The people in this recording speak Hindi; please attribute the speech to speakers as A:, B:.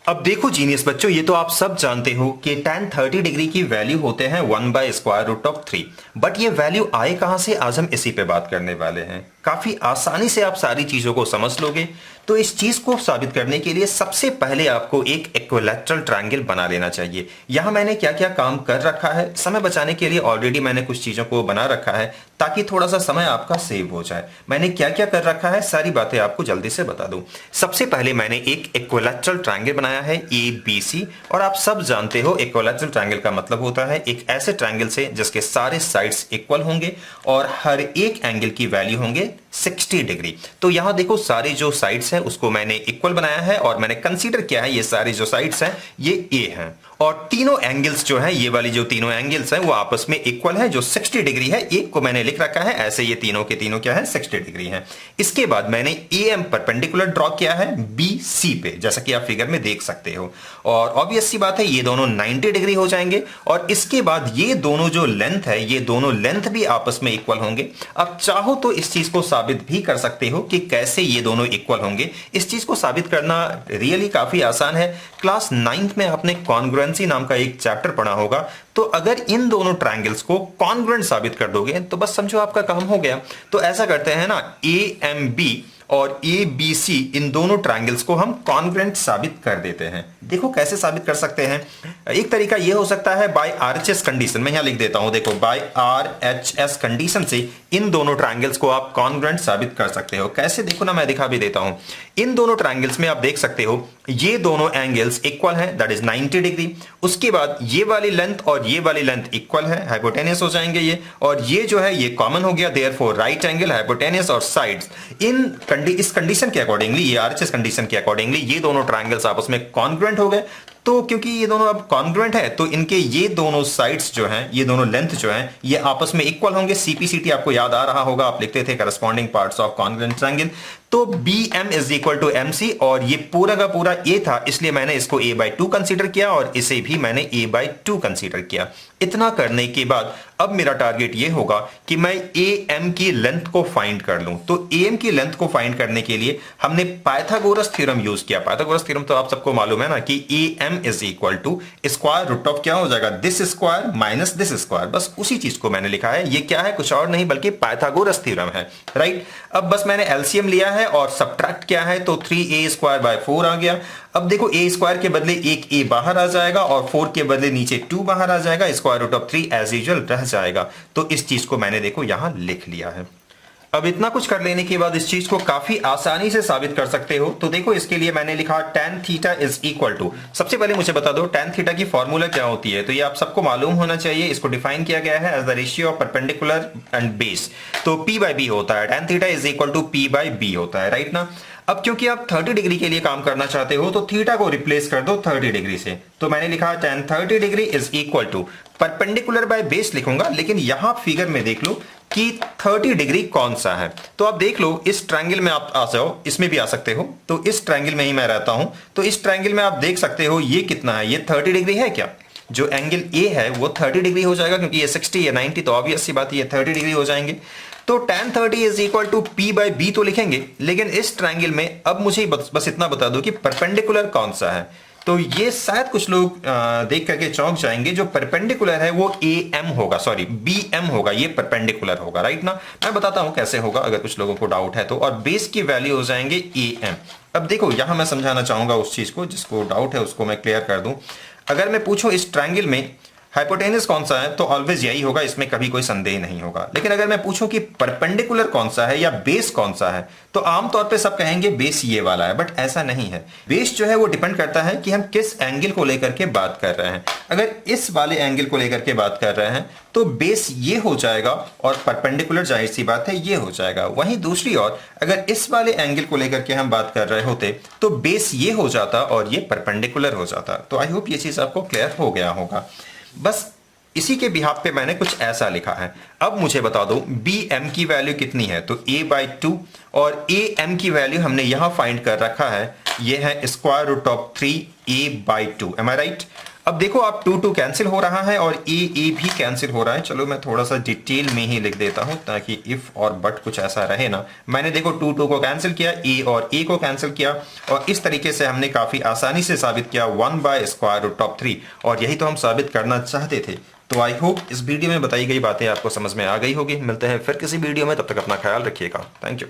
A: अब देखो जीनियस बच्चों, ये तो आप सब जानते हो कि tan 30 डिग्री की वैल्यू होते हैं 1/√3। बट ये वैल्यू आए कहां से, आज हम इसी पे बात करने वाले हैं। काफी आसानी से आप सारी चीजों को समझ लोगे। तो इस चीज को साबित करने के लिए सबसे पहले आपको एक इक्विलैटरल ट्रायंगल बना लेना चाहिए। यहां मैंने क्या क्या काम कर रखा है, समय बचाने के लिए ऑलरेडी मैंने कुछ चीजों को बना रखा है ताकि थोड़ा सा समय आपका सेव हो जाए। मैंने क्या क्या कर रखा है सारी बातें आपको जल्दी से बता दूं। सबसे पहले मैंने एक इक्विलैटरल ट्रायंगल बनाया है ABC, और आप सब जानते हो इक्विलैटरल ट्रायंगल का मतलब होता है एक ऐसे ट्रायंगल से जिसके सारे साइड्स इक्वल होंगे और हर एक एंगल की वैल्यू होंगे 60 डिग्री। तो यहां देखो सारे जो साइड्स हैं उसको मैंने इक्वल बनाया है और मैंने कंसीडर किया है ये सारे जो साइड्स हैं ये A हैं, और तीनों एंगल्स जो हैं, ये वाली जो तीनों एंगल्स हैं वो आपस में इक्वल है जो 60 डिग्री है। एक को मैंने लिख रखा है ऐसे, ये तीनों के तीनों क्या है 60 डिग्री हैं। इसके बाद मैंने AM परपेंडिकुलर ड्रॉ किया है BC पे, जैसा कि आप फिगर में देख सकते हो, और ऑब्वियस सी बात है ये दोनों 90 डिग्री हो जाएंगे। और इसके बाद ये दोनों जो लेंथ है, ये दोनों लेंथ भी आपस में इक्वल होंगे। अब चाहो तो इस चीज को साबित भी कर सकते हो कि कैसे ये दोनों इक्वल होंगे। इस चीज को साबित करना रियली काफी आसान है। क्लास 9th में आपने कॉन्ग्रुएंसी नाम का एक चैप्टर पढ़ा होगा। तो अगर इन दोनों ट्रायंगल्स को कॉन्ग्रुएंट साबित कर दोगे तो बस समझो आपका काम हो गया। तो ऐसा करते हैं ना, AMB और ABC इन दोनों ट्रायंगल्स को हम कॉन्ग्रुएंट साबित कर देते हैं। देखो कैसे साबित कर सकते हैं। एक तरीका यह हो सकता है बाय RHS कंडीशन। मैं यहां लिख देता हूं, देखो बाय RHS कंडीशन से इन दोनों ट्रायंगल्स को आप कॉन्ग्रुएंट साबित कर सकते हो। कैसे, देखो ना, मैं दिखा भी देता हूं। इन दोनों ट्रायंगल्स में आप देख सकते हो ये दोनों एंगल्स इक्वल हैं, दैट इज 90 डिग्री। उसके बाद ये वाली लेंथ और ये वाली लेंथ इक्वल है, हाइपोटेनियस हो जाएंगे ये, और ये जो है ये कॉमन हो गया, देयरफॉर राइट एंगल, हाइपोटेनियस और साइड्स। इस कंडीशन के अकॉर्डिंगली, ये RHS कंडीशन के अकॉर्डिंगली ये दोनों ट्रायंगल्स आपस में कॉन्ग्रुएंट हो गए। तो क्योंकि ये दोनों अब कॉन्ग्रुएंट है तो इनके ये दोनों साइड्स जो हैं, ये दोनों लेंथ जो हैं, ये आपस में इक्वल होंगे। CPCT आपको याद आ रहा होगा, आप लिखते थे corresponding parts of congruent triangle. तो BM is equal to MC, और ये पूरा का पूरा A था, इसलिए मैंने इसको A/2 कंसीडर किया और इसे भी मैंने A/2 कंसीडर किया। इतना करने के बाद अब मेरा टारगेट ये होगा कि मैं AM की लेंथ को फाइंड कर लूं। तो AM की लेंथ को फाइंड करने के लिए हमने पाइथागोरस थ्योरम यूज किया। पाइथागोरस थ्योरम तो आप सबको मालूम है ना कि AM is equal to square root of क्या हो जाएगा, this square minus this square. बस उसी चीज को मैंने लिखा है। ये क्या है, कुछ और नहीं बल्कि पाइथागोरस थ्योरम है, राइट। अब बस मैंने LCM लिया है और सब्ट्रैक्ट किया है, तो 3A² 4 आ गया। अब देखो A² के बदले एक A बाहर आ जाएगा और 4 के बदले नीचे 2 बाहर आ जाएगा, square root of 3 as usual रह जाएगा। तो इस चीज को मैंने देखो यहां लिख लिया है। अब इतना कुछ कर लेने के बाद इस चीज को काफी आसानी से साबित कर सकते हो। तो देखो इसके लिए मैंने लिखा tan theta is equal to, सबसे पहले मुझे बता दो tan थीटा की फॉर्मूला क्या होती है। तो ये आप सबको मालूम होना चाहिए। इसको डिफाइन किया गया है as the ratio of perpendicular and base. तो P/B होता है, tan theta is equal to P/B होता है, राइट ना। अब क्योंकि आप 30 डिग्री के लिए काम करना चाहते हो तो थीटा को रिप्लेस कर दो 30 डिग्री से। तो मैंने लिखा tan 30 degree is equal to, perpendicular by base लिखूंगा, लेकिन यहां फिगर में देख लो कि 30 डिग्री कौन सा है। तो आप देख लो इस ट्रायंगल में आप आ जाओ, इसमें भी आ सकते हो। तो इस ट्रायंगल में ही मैं रहता हूं, तो इस ट्रायंगल में आप देख सकते हो ये कितना है, ये 30 डिग्री है क्या। जो एंगल A है वो 30 डिग्री हो जाएगा, क्योंकि ये 60 या 90, तो ऑब्वियस सी बात ये 30 डिग्री हो जाएंगे। तो tan 30 is equal to P/B तो लिखेंगे, लेकिन इस ट्रायंगल में अब मुझे बस इतना बता दो कि परपेंडिकुलर कौन सा है। तो ये शायद कुछ लोग देख करके चौंक जाएंगे। जो परपेंडिकुलर है वो AM होगा, सॉरी BM होगा, ये परपेंडिकुलर होगा, राइट ना। मैं बताता हूं कैसे होगा अगर कुछ लोगों को डाउट है तो। और बेस की वैल्यू हो जाएंगे AM। अब देखो यहां मैं समझाना चाहूंगा उस चीज को, जिसको डाउट है उसको मैं क्लियर कर दूं। अगर मैं पूछूं इस ट्रायंगल में हाइपोटेनस कौन सा है, तो ऑलवेज यही होगा, इसमें कभी कोई संदेह नहीं होगा। लेकिन अगर मैं पूछूं कि परपेंडिकुलर कौन सा है या बेस कौन सा है, तो आमतौर पे सब कहेंगे बेस ये वाला है, बट ऐसा नहीं है। बेस जो है वो डिपेंड करता है कि हम किस एंगल को लेकर के बात कर रहे हैं। अगर इस वाले एंगल को लेकर के बात कर रहे हैं तो बेस ये हो जाएगा और परपेंडिकुलर जाहिर सी बात है ये हो जाएगा। वहीं दूसरी ओर अगर इस वाले एंगल को लेकर के हम बात कर रहे होते तो बेस ये हो जाता और ये परपेंडिकुलर हो जाता। तो आई होप ये चीज आपको क्लियर हो गया होगा। बस इसी के बिहाफ पे मैंने कुछ ऐसा लिखा है। अब मुझे बता दो BM की वैल्यू कितनी है, तो A/2, और AM की वैल्यू हमने यहां फाइंड कर रखा है, ये है square root of 3A/2। Am I right. अब देखो आप 2 कैंसिल हो रहा है और ए भी कैंसिल हो रहा है। चलो मैं थोड़ा सा डिटेल में ही लिख देता हूं ताकि इफ और बट कुछ ऐसा रहे ना। मैंने देखो 2 को कैंसिल किया, ए और ए को कैंसिल किया, और इस तरीके से हमने काफी आसानी से साबित किया 1/√3, और यही तो हम साबित करना चाहते थे। तो आई होप इस वीडियो में बताई गई बातें आपको समझ में आ गई होगी। मिलते हैं फिर किसी वीडियो में, तब तक अपना ख्याल रखिएगा। Thank you.